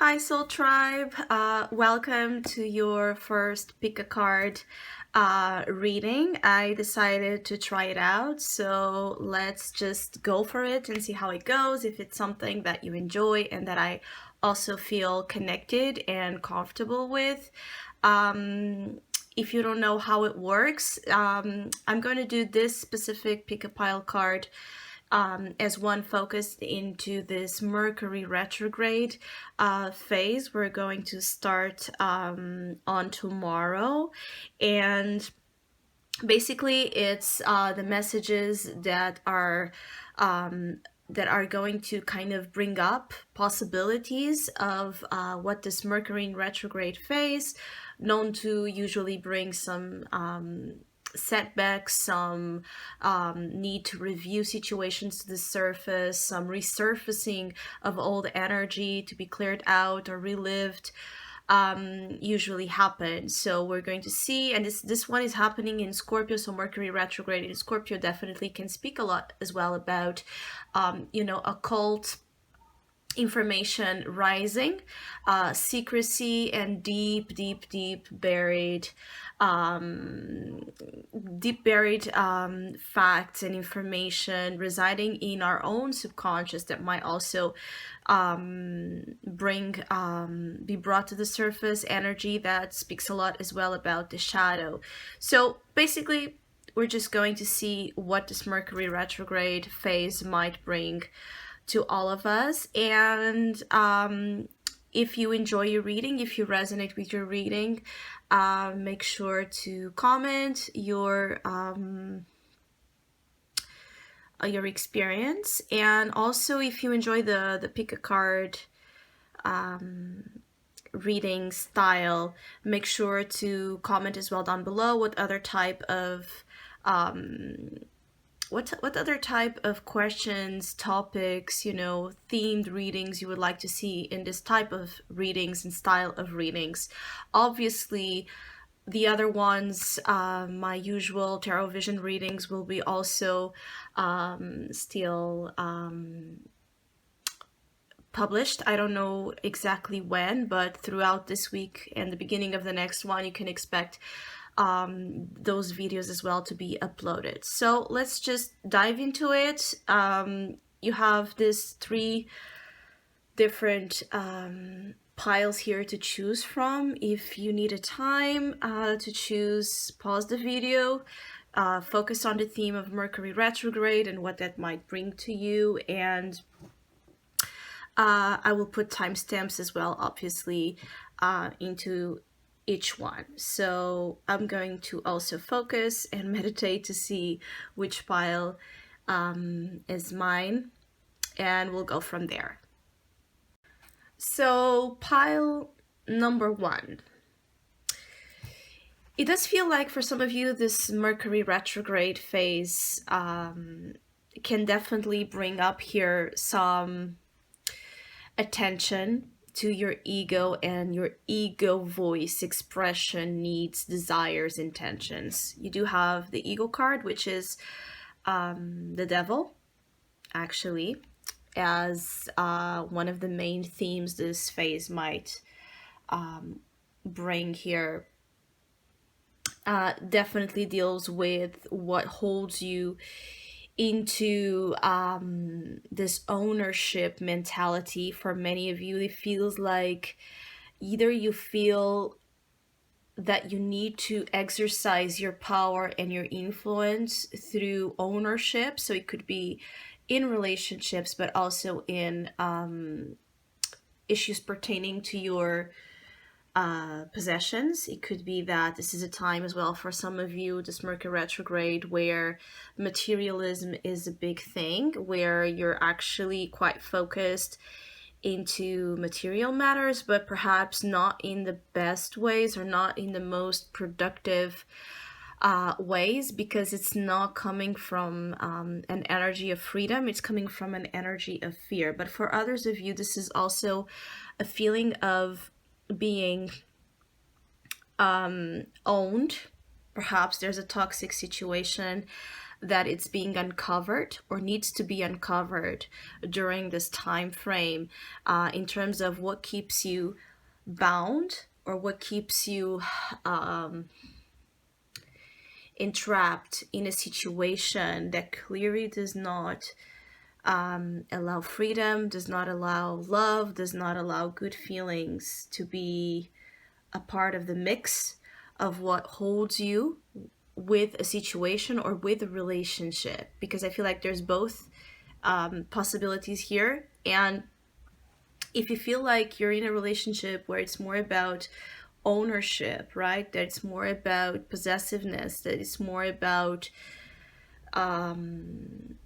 Hi Soul Tribe, welcome to your first pick a card reading. I decided to try it out, so let's just go for it and see how it goes, if it's something that you enjoy and that I also feel connected and comfortable with. If you don't know how it works, I'm going to do this specific pick a pile card as one focused into this Mercury Retrograde phase. We're going to start on tomorrow, and basically it's the messages that are going to kind of bring up possibilities of what this Mercury in retrograde phase, known to usually bring some setbacks, some need to review situations to the surface, some resurfacing of old energy to be cleared out or relived, usually happen. So we're going to see, and this one is happening in Scorpio, so Mercury retrograde in Scorpio definitely can speak a lot as well about occult information rising, secrecy, and deep buried facts and information residing in our own subconscious that might also be brought to the surface, energy that speaks a lot as well about the shadow. So basically we're just going to see what this Mercury retrograde phase might bring to all of us. And if you enjoy your reading, if you resonate with your reading, make sure to comment your experience. And also, if you enjoy the pick a card reading style, make sure to comment as well down below what other type of what other type of questions, topics, themed readings you would like to see in this type of readings and style of readings. Obviously, the other ones, my usual tarot vision readings, will be also still published. I don't know exactly when, but throughout this week and the beginning of the next one, you can expect those videos as well to be uploaded. So let's just dive into it. You have these three different piles here to choose from. If you need a time to choose, pause the video, focus on the theme of Mercury retrograde and what that might bring to you, and I will put timestamps as well, obviously, into each one. So I'm going to also focus and meditate to see which pile is mine, and we'll go from there. So pile number one. It does feel like for some of you this Mercury retrograde phase can definitely bring up here some attention to your ego and your ego voice, expression, needs, desires, intentions. You do have the ego card, which is the devil, actually, as one of the main themes this phase might bring here. Definitely deals with what holds you into this ownership mentality. For many of you, it feels like either you feel that you need to exercise your power and your influence through ownership, so it could be in relationships but also in issues pertaining to your possessions. It could be that this is a time as well for some of you, this Mercury retrograde, where materialism is a big thing, where you're actually quite focused into material matters, but perhaps not in the best ways or not in the most productive ways, because it's not coming from an energy of freedom, it's coming from an energy of fear. But for others of you, this is also a feeling of being owned. Perhaps there's a toxic situation that it's being uncovered or needs to be uncovered during this time frame, in terms of what keeps you bound or what keeps you um, entrapped in a situation that clearly does not allow freedom, does not allow love, does not allow good feelings to be a part of the mix of what holds you with a situation or with a relationship. Because I feel like there's both possibilities here. And if you feel like you're in a relationship where it's more about ownership, right? That it's more about possessiveness, that it's more about the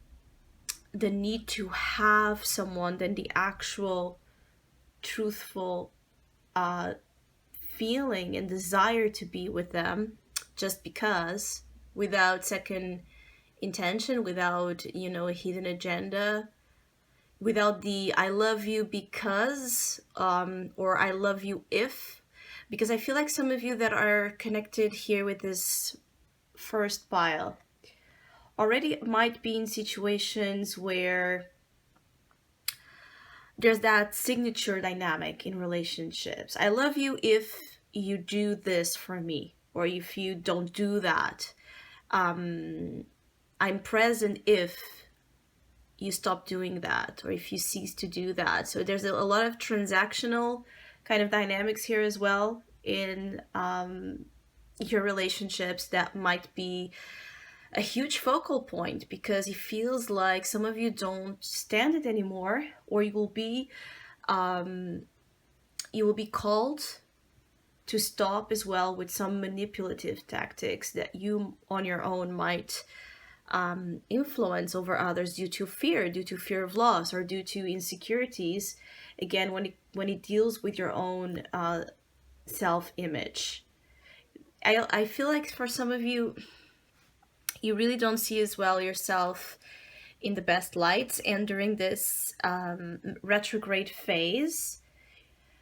need to have someone than the actual truthful feeling and desire to be with them just because, without second intention, without, a hidden agenda, without the I love you because, or I love you if. Because I feel like some of you that are connected here with this first pile already might be in situations where there's that signature dynamic in relationships. I love you if you do this for me, or if you don't do that. I'm present if you stop doing that, or if you cease to do that. So there's a lot of transactional kind of dynamics here as well in your relationships that might be a huge focal point, because it feels like some of you don't stand it anymore, or you will be called to stop as well with some manipulative tactics that you on your own might influence over others due to fear of loss, or due to insecurities. Again, when it deals with your own self-image, I feel like for some of you, you really don't see as well yourself in the best lights. And during this retrograde phase,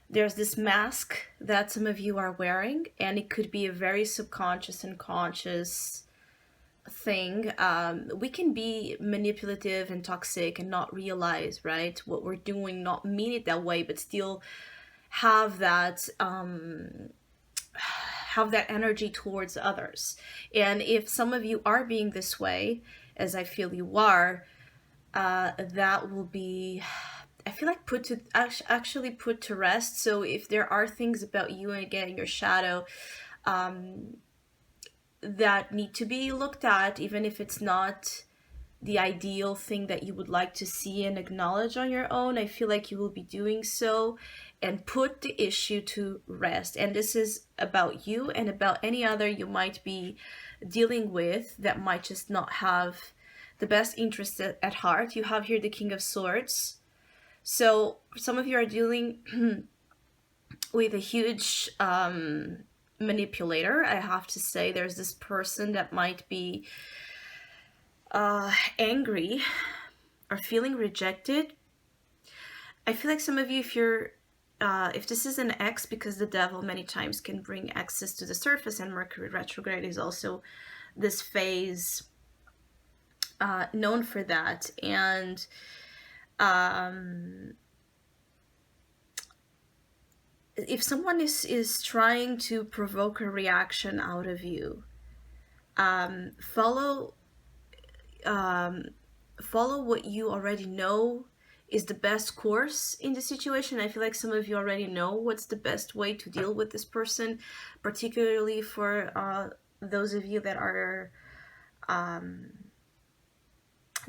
there's this mask that some of you are wearing, and it could be a very subconscious and conscious thing. We can be manipulative and toxic and not realize, right, what we're doing, not mean it that way, but still have that energy towards others. And if some of you are being this way, as I feel you are, that will be, I feel like, actually put to rest. So if there are things about you, and again, your shadow, that need to be looked at, even if it's not the ideal thing that you would like to see and acknowledge on your own, I feel like you will be doing so, and put the issue to rest. And this is about you and about any other you might be dealing with that might just not have the best interest at heart. You have here the King of Swords. So some of you are dealing with a huge manipulator. I have to say, there's this person that might be angry or feeling rejected. I feel like some of you, if this is an ex, because the devil many times can bring exes to the surface, and Mercury Retrograde is also this phase known for that. And if someone is trying to provoke a reaction out of you, follow what you already know is the best course in the situation. I feel like some of you already know what's the best way to deal with this person, particularly for those of you that are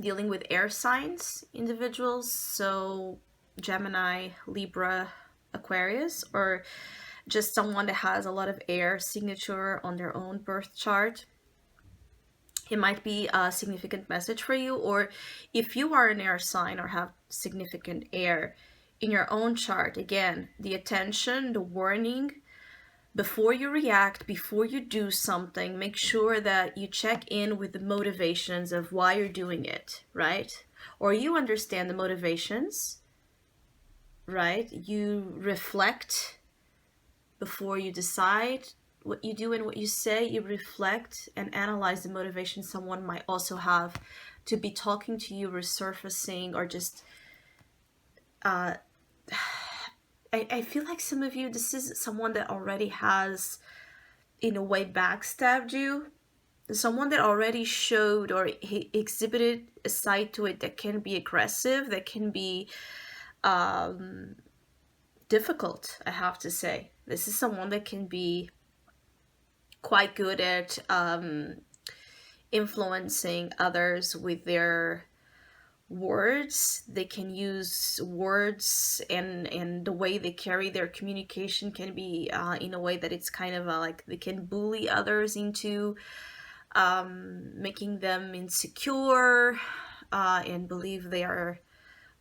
dealing with air signs individuals, so Gemini, Libra, Aquarius, or just someone that has a lot of air signature on their own birth chart. It might be a significant message for you. Or if you are an air sign or have significant air in your own chart, again, the attention, the warning, before you react, before you do something, make sure that you check in with the motivations of why you're doing it, right? Or you understand the motivations, right? You reflect before you decide, what you do and what you say, you reflect and analyze the motivation someone might also have to be talking to you, resurfacing, or just I feel like some of you, this is someone that already has, in a way, backstabbed you. Someone that already showed or he exhibited a side to it that can be aggressive, that can be difficult, I have to say. This is someone that can be quite good at influencing others with their words. They can use words, and the way they carry their communication can be in a way that it's kind of like they can bully others into making them insecure and believe they are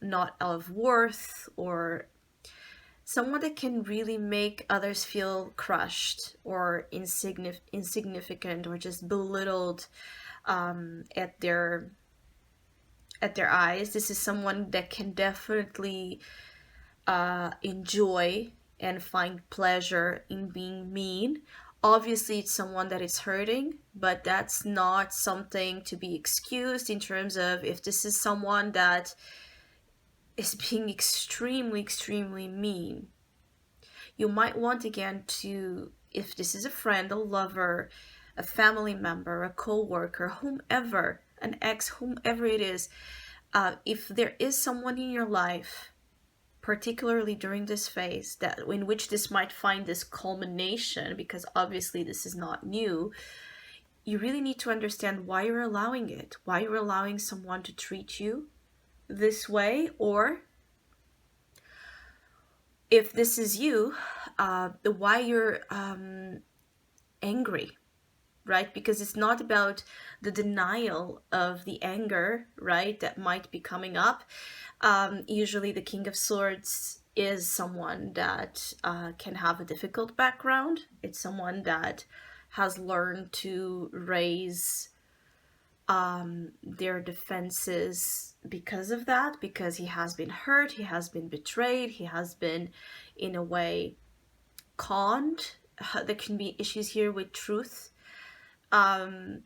not of worth, or someone that can really make others feel crushed or insignificant or just belittled at their eyes. This is someone that can definitely enjoy and find pleasure in being mean. Obviously, it's someone that is hurting, but that's not something to be excused in terms of if this is someone that is being extremely, extremely mean. You might want again to, if this is a friend, a lover, a family member, a co-worker, whomever, an ex, whomever it is, if there is someone in your life, particularly during this phase, that in which this might find this culmination, because obviously this is not new, you really need to understand why you're allowing it, why you're allowing someone to treat you this way, or if this is you, why you're angry, right? Because it's not about the denial of the anger, right, that might be coming up. Usually the King of Swords is someone that can have a difficult background. It's someone that has learned to raise their defenses because of that, because he has been hurt, he has been betrayed, he has been, in a way, conned. There can be issues here with truth. But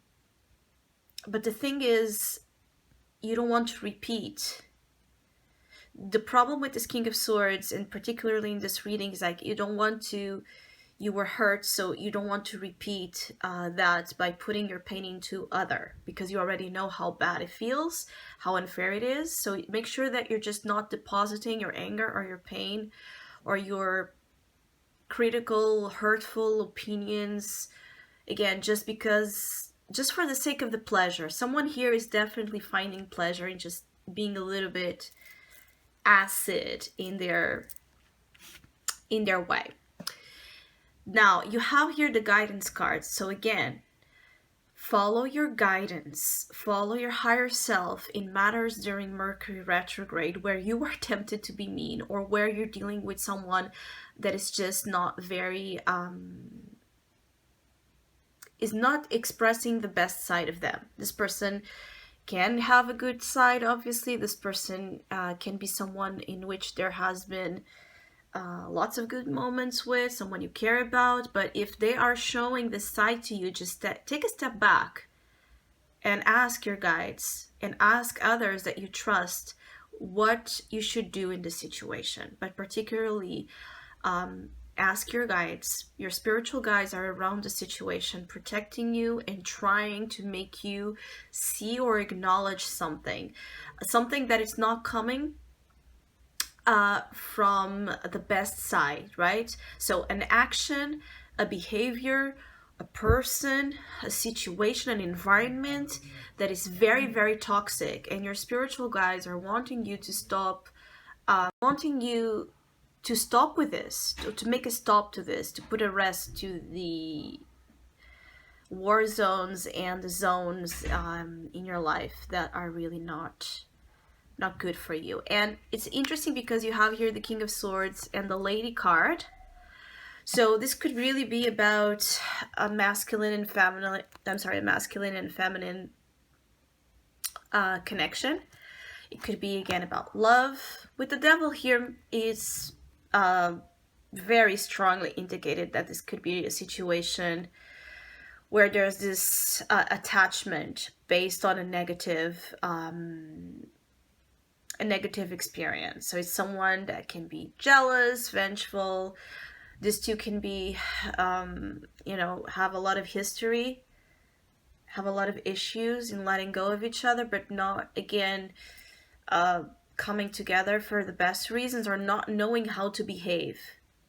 the thing is, you don't want to repeat. The problem with this King of Swords, and particularly in this reading, is like you don't want to, you were hurt, so you don't want to repeat that by putting your pain into other, because you already know how bad it feels, how unfair it is. So make sure that you're just not depositing your anger or your pain or your critical, hurtful opinions, again, just for the sake of the pleasure. Someone here is definitely finding pleasure in just being a little bit acid in their way. Now, you have here the guidance cards. So again, follow your guidance, follow your higher self in matters during Mercury retrograde where you are tempted to be mean, or where you're dealing with someone that is just not very is not expressing the best side of them. This person can have a good side, obviously. This person can be someone in which there has been lots of good moments with, someone you care about. But if they are showing this side to you, just take a step back and ask your guides and ask others that you trust what you should do in this situation. But particularly, ask your guides. Your spiritual guides are around the situation, protecting you and trying to make you see or acknowledge something that is not coming from the best side, right? So an action, a behavior, a person, a situation, an environment that is very, very toxic, and your spiritual guides are wanting you to stop, with this, to make a stop to this, to put a rest to the war zones and the zones in your life that are really not good for you. And it's interesting because you have here the King of Swords and the Lady card. So this could really be about a masculine and feminine connection. It could be again about love. With the Devil here is very strongly indicated that this could be a situation where there's this attachment based on a negative experience. So it's someone that can be jealous, vengeful. This too can be, have a lot of history, have a lot of issues in letting go of each other, but not, again, coming together for the best reasons, or not knowing how to behave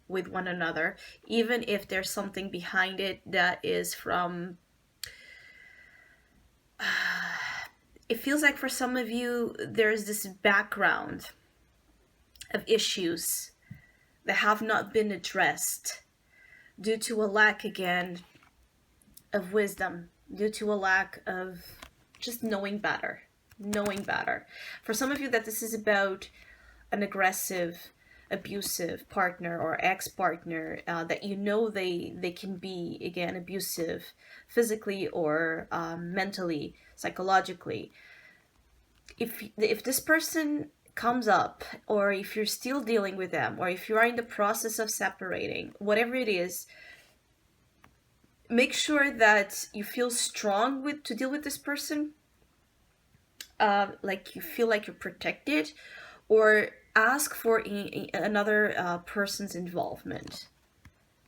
with one another, even if there's something behind it that is from it feels like for some of you there's this background of issues that have not been addressed due to a lack, again, of wisdom, due to a lack of just knowing better. For some of you, that this is about an aggressive, abusive partner or ex-partner, that they can be, again, abusive physically or mentally, psychologically. If this person comes up, or if you're still dealing with them, or if you are in the process of separating, whatever it is, make sure that you feel strong to deal with this person, like you feel like you're protected, or ask for another person's involvement,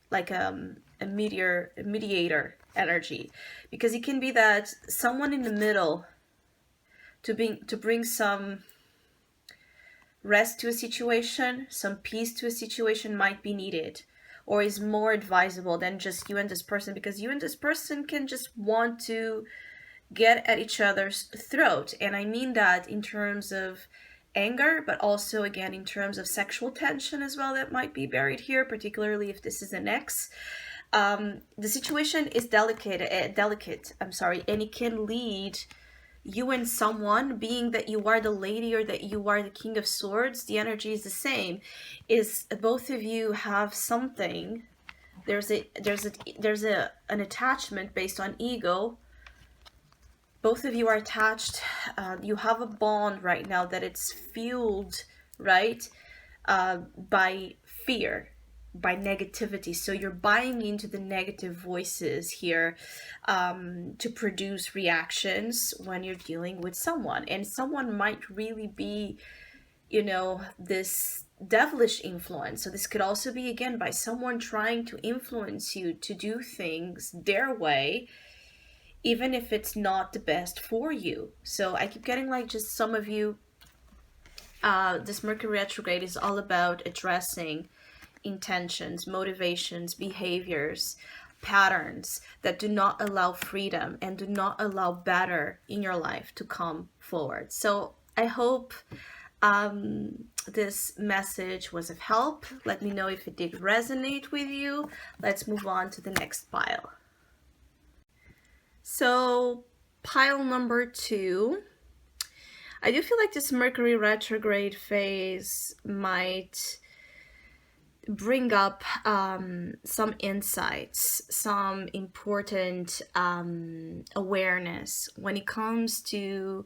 like a mediator energy, because it can be that someone in the middle to bring some rest to a situation, some peace to a situation might be needed, or is more advisable than just you and this person, because you and this person can just want to get at each other's throat. And I mean that in terms of anger, but also, again, in terms of sexual tension as well that might be buried here, particularly if this is an ex. The situation is delicate, and it can lead you and someone, being that you are the lady or that you are the king of swords, the energy is the same, is both of you have something, there's an attachment based on ego. Both of you are attached, you have a bond right now that it's fueled, right, by fear, by negativity. So you're buying into the negative voices here, to produce reactions when you're dealing with someone. And someone might really be, this devilish influence. So this could also be, again, by someone trying to influence you to do things their way, even if it's not the best for you. So I keep getting, like, just some of you, this Mercury retrograde is all about addressing intentions, motivations, behaviors, patterns that do not allow freedom and do not allow better in your life to come forward. So I hope this message was of help. Let me know if it did resonate with you. Let's move on to the next pile. So pile number 2, I do feel like this Mercury retrograde phase might bring up some insights, some important awareness when it comes to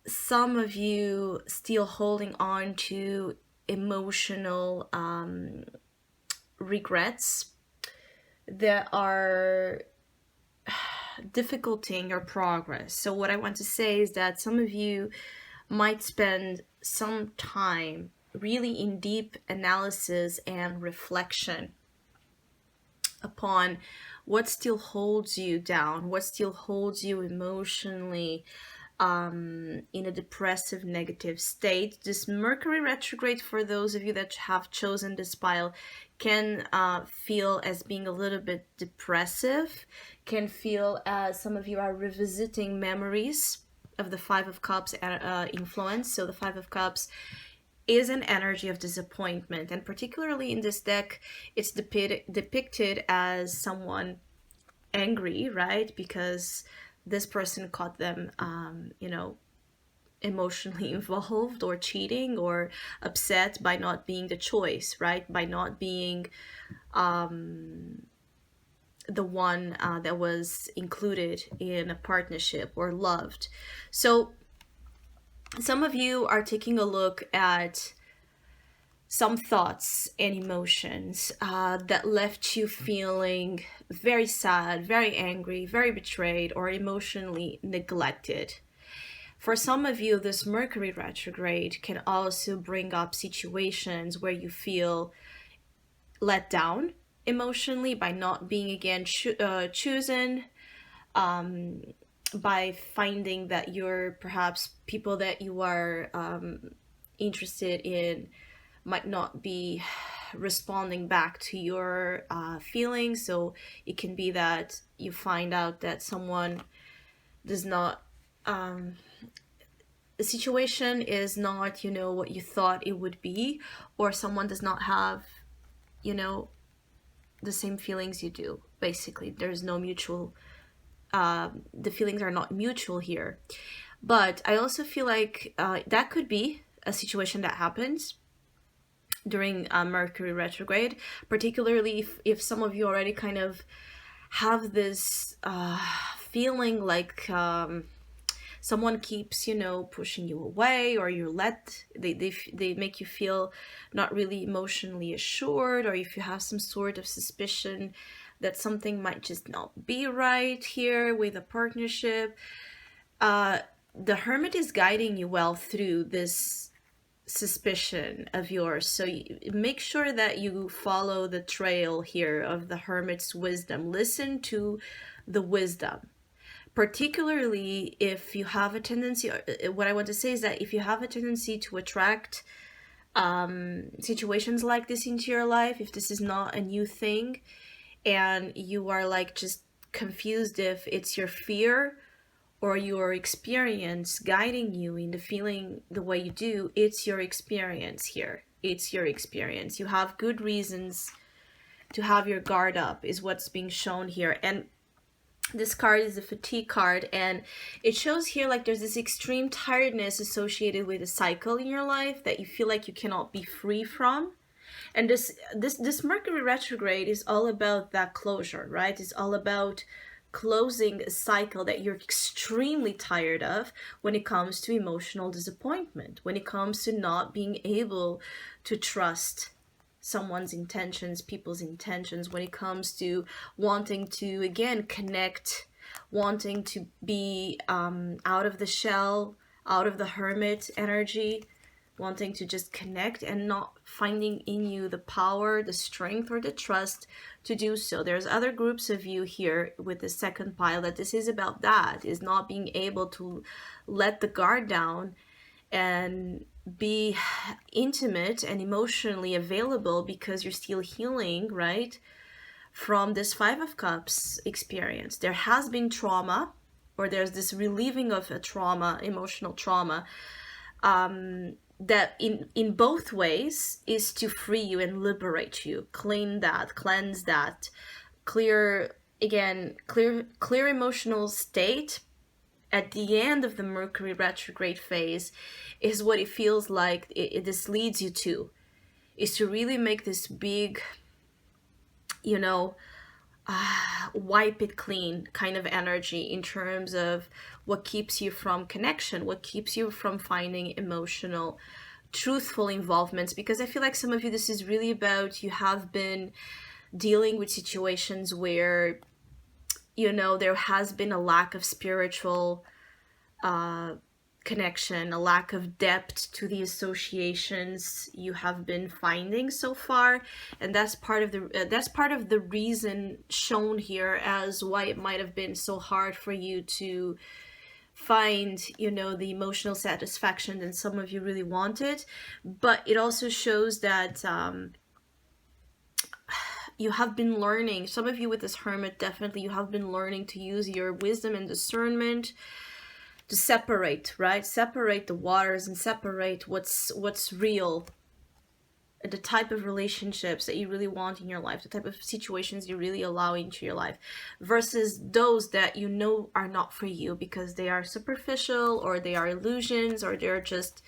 some of you still holding on to emotional regrets that are difficulting your progress. So what I want to say is that some of you might spend some time really in deep analysis and reflection upon what still holds you down, what still holds you emotionally in a depressive, negative state. This Mercury retrograde, for those of you that have chosen this pile, can feel as being a little bit depressive, can feel as some of you are revisiting memories of the Five of Cups influence. So the Five of Cups is an energy of disappointment, and particularly in this deck, it's depicted as someone angry, right? Because this person caught them, emotionally involved or cheating or upset by not being the choice, right? By not being the one that was included in a partnership or loved. So some of you are taking a look at some thoughts and emotions that left you feeling very sad, very angry, very betrayed, or emotionally neglected. For some of you, this Mercury retrograde can also bring up situations where you feel let down emotionally by not being again chosen, um, by finding that you're perhaps people that you are interested in might not be responding back to your feelings. So it can be that you find out that someone does not, the situation is not, what you thought it would be, or someone does not have, you know, the same feelings you do. Basically, there's no mutual, the feelings are not mutual here. But I also feel like that could be a situation that happens during Mercury retrograde, particularly if some of you already kind of have this feeling like someone keeps, pushing you away, or they make you feel not really emotionally assured, or if you have some sort of suspicion that something might just not be right here with a partnership. The Hermit is guiding you well through this suspicion of yours. So make sure that you follow the trail here of the Hermit's wisdom. Listen to the wisdom. Particularly if you have a tendency, what I want to say is that if you have a tendency to attract situations like this into your life, if this is not a new thing, and you are like just confused if it's your fear or your experience guiding you into feeling the way you do, it's your experience here. It's your experience. You have good reasons to have your guard up, is what's being shown here. And this card is a fatigue card, and it shows here like there's this extreme tiredness associated with a cycle in your life that you feel like you cannot be free from. And this Mercury retrograde is all about that closure, right? It's all about closing a cycle that you're extremely tired of when it comes to emotional disappointment, when it comes to not being able to trust someone's intentions, people's intentions, when it comes to wanting to, again, connect, wanting to be out of the shell, out of the hermit energy, wanting to just connect and not finding in you the power, the strength, or the trust to do so. There's other groups of you here with the second pile that this is about, that is not being able to let the guard down and be intimate and emotionally available because you're still healing, right, from this Five of Cups experience. There has been trauma, or there's this relieving of a trauma, emotional trauma, that in both ways is to free you and liberate you, clean that, cleanse that, clear emotional state. At the end of the Mercury retrograde phase is what it feels like this leads you to, is to really make this big, wipe it clean kind of energy in terms of what keeps you from connection, what keeps you from finding emotional, truthful involvements. Because I feel like some of you, this is really about, you have been dealing with situations where, there has been a lack of spiritual connection, a lack of depth to the associations you have been finding so far, and that's part of the reason shown here as why it might have been so hard for you to find, the emotional satisfaction that some of you really wanted. But it also shows that you have been learning, some of you with this Hermit, definitely you have been learning to use your wisdom and discernment to separate, right? Separate the waters and separate what's real, the type of relationships that you really want in your life, the type of situations you really allow into your life, versus those that are not for you because they are superficial, or they are illusions, or they're just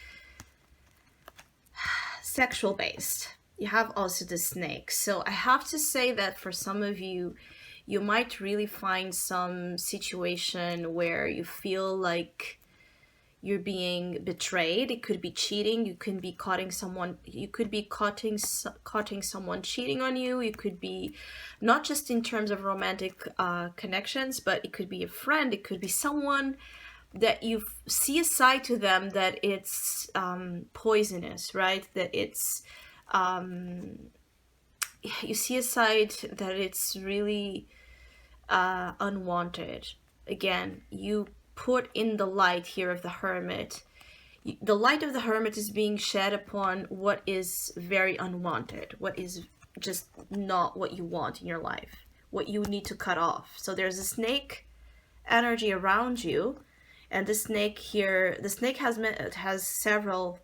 sexual based. You have also the snake. So I have to say that for some of you, you might really find some situation where you feel like you're being betrayed. It could be cheating. You could be caught someone. You could be caught someone cheating on you. It could be not just in terms of romantic connections, but it could be a friend. It could be someone that you see a side to them that it's poisonous, right? That it's you see a side that it's really unwanted. Again, you put in the light here of the hermit. The light of the hermit is being shed upon what is very unwanted, what is just not what you want in your life, what you need to cut off. So there's a snake energy around you, and the snake here, the snake has several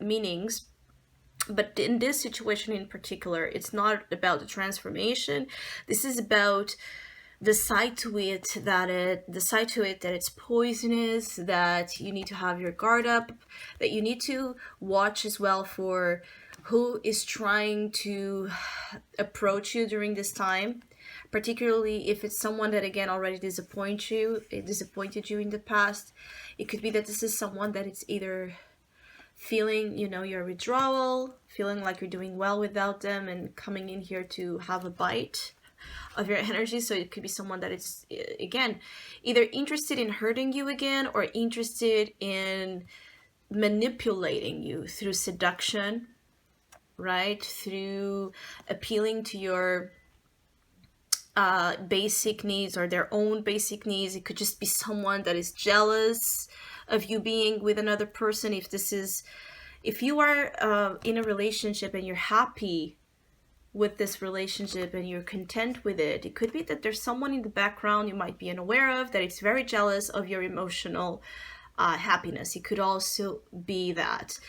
meanings, but in this situation in particular, it's not about the transformation. This is about the side to it that it's poisonous, that you need to have your guard up, that you need to watch as well for who is trying to approach you during this time, particularly if it's someone that again already disappointed you in the past. It could be that this is someone that it's either feeling, your withdrawal, feeling like you're doing well without them and coming in here to have a bite of your energy. So it could be someone that is, again, either interested in hurting you again or interested in manipulating you through seduction, right? Through appealing to your basic needs or their own basic needs. It could just be someone that is jealous of you being with another person. If you are in a relationship and you're happy with this relationship and you're content with it, it could be that there's someone in the background you might be unaware of that is very jealous of your emotional happiness. It could also be that.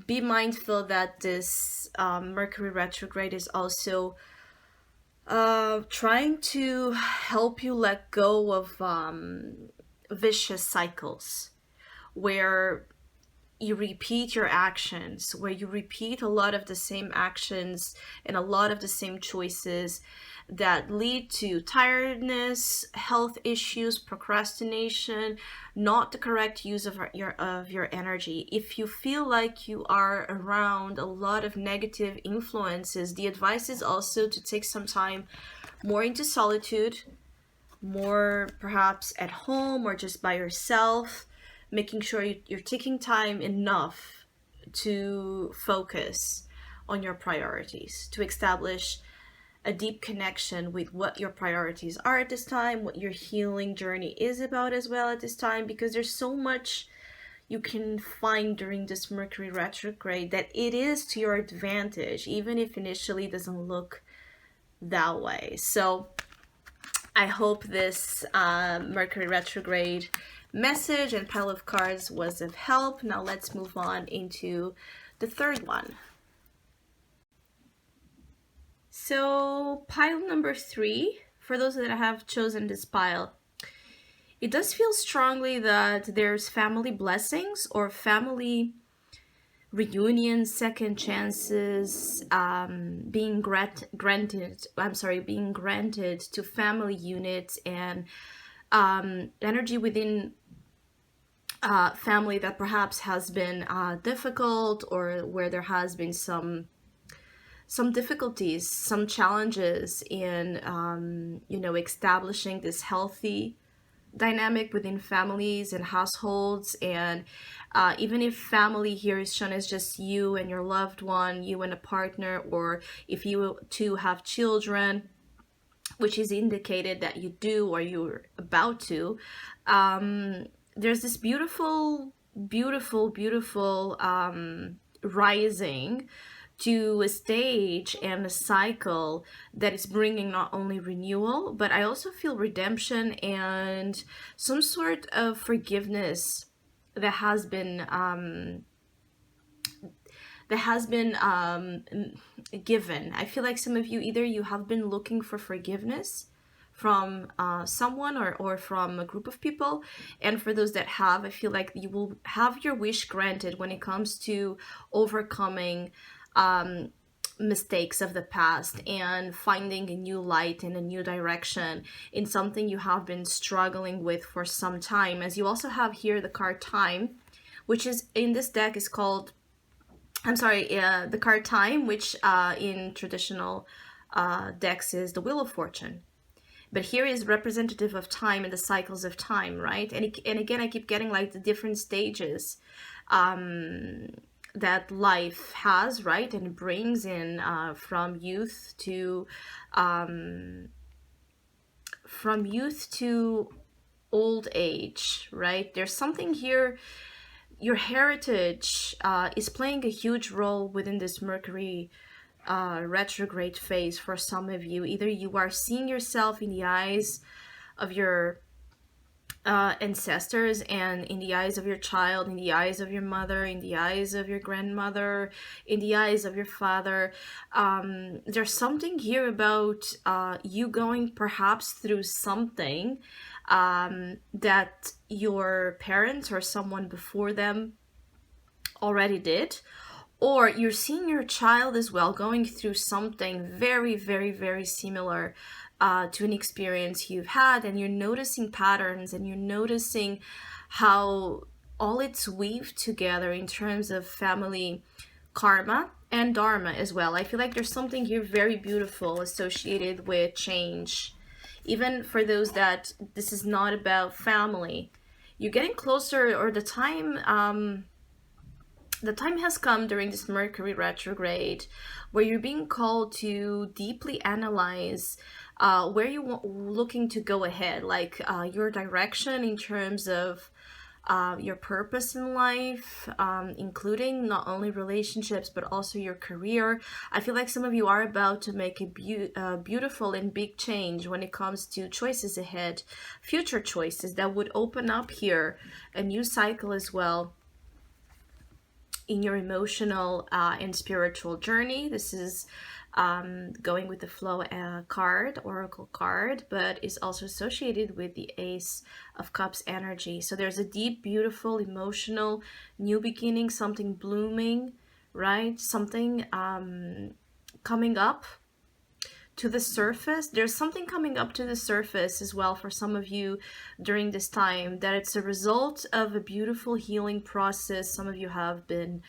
Be mindful that this Mercury retrograde is also trying to help you let go of vicious cycles where you repeat your actions, where you repeat a lot of the same actions and a lot of the same choices that lead to tiredness, health issues, procrastination, not the correct use of your energy. If you feel like you are around a lot of negative influences, the advice is also to take some time more into solitude, more perhaps at home or just by yourself, making sure you're taking time enough to focus on your priorities, to establish a deep connection with what your priorities are at this time, what your healing journey is about as well at this time, because there's so much you can find during this Mercury retrograde that it is to your advantage, even if initially it doesn't look that way. So I hope this Mercury retrograde message and pile of cards was of help. Now let's move on into the third one. So pile number 3, for those that have chosen this pile, it does feel strongly that there's family blessings or family reunions, second chances, being granted to family units, and energy within family that perhaps has been difficult, or where there has been some difficulties, some challenges in establishing this healthy dynamic within families and households. And even if family here is shown as just you and your loved one, you and a partner, or if you two have children, which is indicated that you do or you're about to, there's this beautiful rising to a stage and a cycle that is bringing not only renewal, but I also feel redemption and some sort of forgiveness that has been given. I feel like some of you, either you have been looking for forgiveness from someone or from a group of people, and for those that have, I feel like you will have your wish granted when it comes to overcoming mistakes of the past and finding a new light and a new direction in something you have been struggling with for some time. As you also have here the card Time, which is in this deck is called, I'm sorry, the card Time, which in traditional decks is the Wheel of Fortune. But here is representative of time and the cycles of time, right? And again, I keep getting like the different stages that life has, right? And brings in from youth to old age, right? There's something here. Your heritage is playing a huge role within this Mercury retrograde phase for some of you. Either you are seeing yourself in the eyes of your ancestors and in the eyes of your child, in the eyes of your mother, in the eyes of your grandmother, in the eyes of your father. There's something here about you going perhaps through something that your parents or someone before them already did, or you're seeing your child as well going through something very, very, very similar to an experience you've had, and you're noticing patterns and you're noticing how all it's weaved together in terms of family karma and dharma as well. I feel like there's something here very beautiful associated with change. Even for those that this is not about family, you're getting closer, or the time has come during this Mercury retrograde where you're being called to deeply analyze where you're looking to go ahead, like your direction in terms of your purpose in life, including not only relationships but also your career. I feel like some of you are about to make a beautiful and big change when it comes to choices ahead, future choices that would open up here a new cycle as well in your emotional and spiritual journey. This is going with the flow card, oracle card, but is also associated with the Ace of Cups energy. So there's a deep, beautiful, emotional new beginning, something blooming, right? Something coming up to the surface. There's something coming up to the surface as well for some of you during this time, that it's a result of a beautiful healing process some of you have been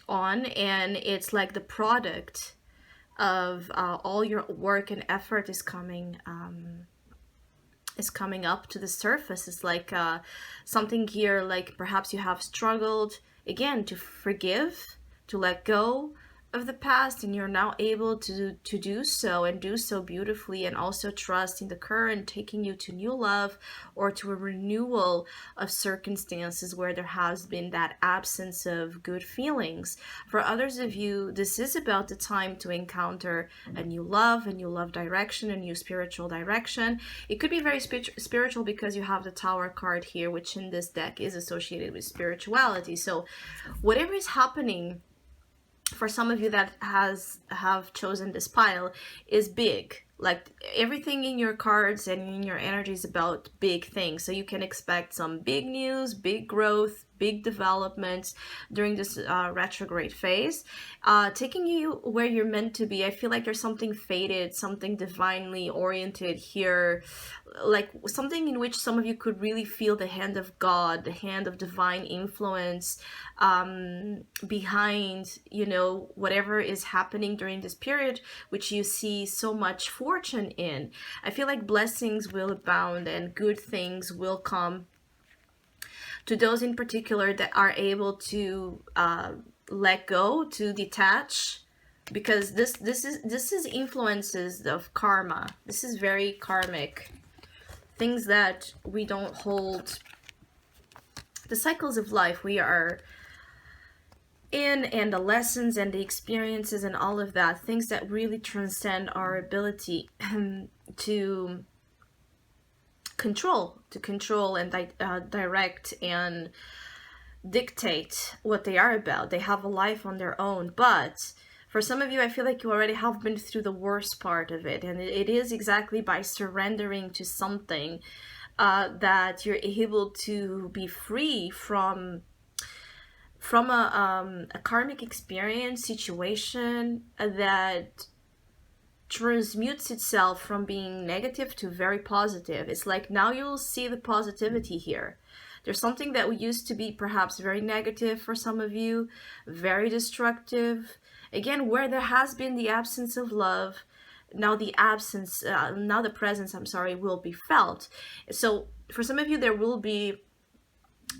on, and it's like the product of all your work and effort is coming up to the surface. It's like something here, like perhaps you have struggled again to forgive, to let go of the past, and you're now able to do so, and do so beautifully, and also trust in the current taking you to new love or to a renewal of circumstances where there has been that absence of good feelings. For others of you, this is about the time to encounter a new love direction, a new spiritual direction. It could be very spiritual because you have the Tower card here, which in this deck is associated with spirituality. So whatever is happening for some of you that have chosen this pile is big. Like everything in your cards and in your energy is about big things. So you can expect some big news, big growth, big developments during this retrograde phase, taking you where you're meant to be. I feel like there's something fated, something divinely oriented here, like something in which some of you could really feel the hand of God, the hand of divine influence behind, you know, whatever is happening during this period, which you see so much fortune in. I feel like blessings will abound and good things will come to those in particular that are able to let go, to detach, because this is influences of karma. This is very karmic. Things that we don't hold, the cycles of life we are in, and the lessons and the experiences and all of that, things that really transcend our ability to control and direct and dictate what they are about. They have a life on their own, but for some of you, I feel like you already have been through the worst part of it, and it is exactly by surrendering to something that you're able to be free from from a karmic experience situation that transmutes itself from being negative to very positive. It's like now you'll see the positivity here. There's something that used to be perhaps very negative for some of you, very destructive. Again, where there has been the absence of love, now now the presence, I'm sorry, will be felt. So for some of you, there will be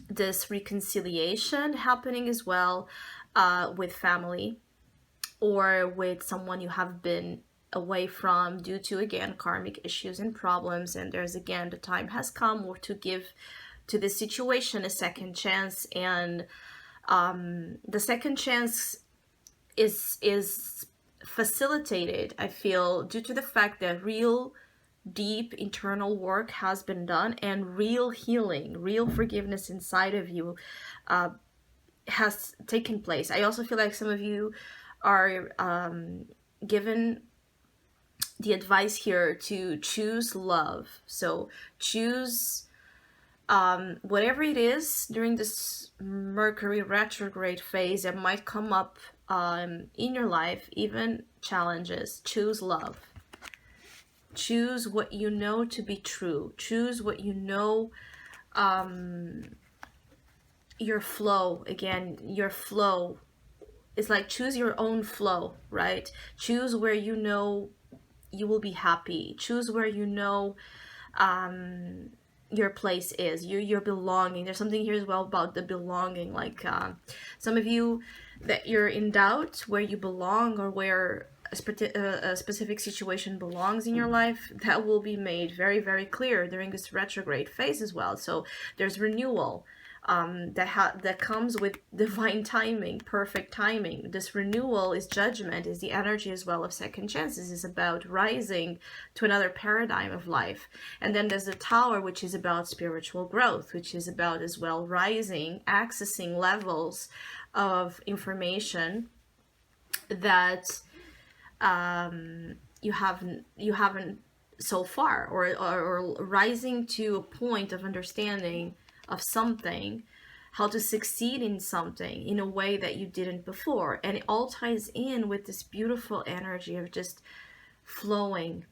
this reconciliation happening as well, with family or with someone you have been away from due to, again, karmic issues and problems. And there's, again, the time has come to give to this situation a second chance. And the second chance is facilitated, I feel, due to the fact that real deep internal work has been done, and real healing, real forgiveness inside of you has taken place. I also feel like some of you are given the advice here to choose love. So choose whatever it is during this Mercury retrograde phase that might come up in your life, even challenges. Choose love. Choose what you know to be true. Choose what you know, your flow. Again, your flow. It's like choose your own flow, right? Choose where you know you will be happy. Choose where you know your place is, your belonging. There's something here as well about the belonging. Like some of you, that you're in doubt where you belong or where a specific situation belongs in your life, that will be made very, very clear during this retrograde phase as well. So there's renewal that comes with divine timing, perfect timing. This renewal is judgment, is the energy as well of second chances, is about rising to another paradigm of life. And then there's the Tower, which is about spiritual growth, which is about as well rising, accessing levels of information that you haven't so far, or rising to a point of understanding of something, how to succeed in something in a way that you didn't before. And it all ties in with this beautiful energy of just flowing.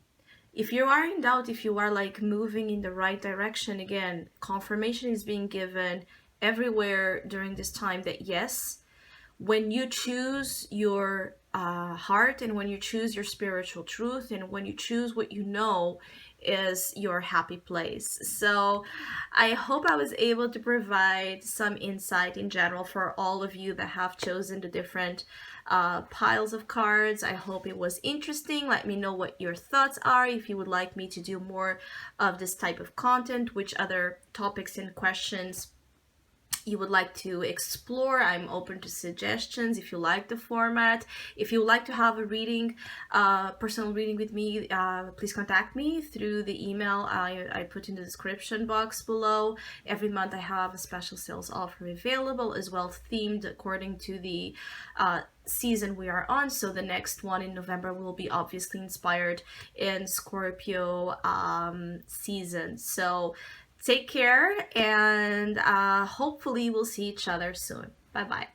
If you are in doubt, if you are like moving in the right direction, again, confirmation is being given everywhere during this time that yes, when you choose your heart, and when you choose your spiritual truth, and when you choose what you know is your happy place. So I hope I was able to provide some insight in general for all of you that have chosen the different piles of cards. I hope it was interesting. Let me know what your thoughts are, if you would like me to do more of this type of content, which other topics and questions you would like to explore. I'm open to suggestions. If you like the format, if you would like to have a reading, personal reading with me, please contact me through the email I put in the description box below. Every month I have a special sales offer available, as well themed according to the season we are on. So the next one in November will be obviously inspired in Scorpio season. So take care, and hopefully we'll see each other soon. Bye bye.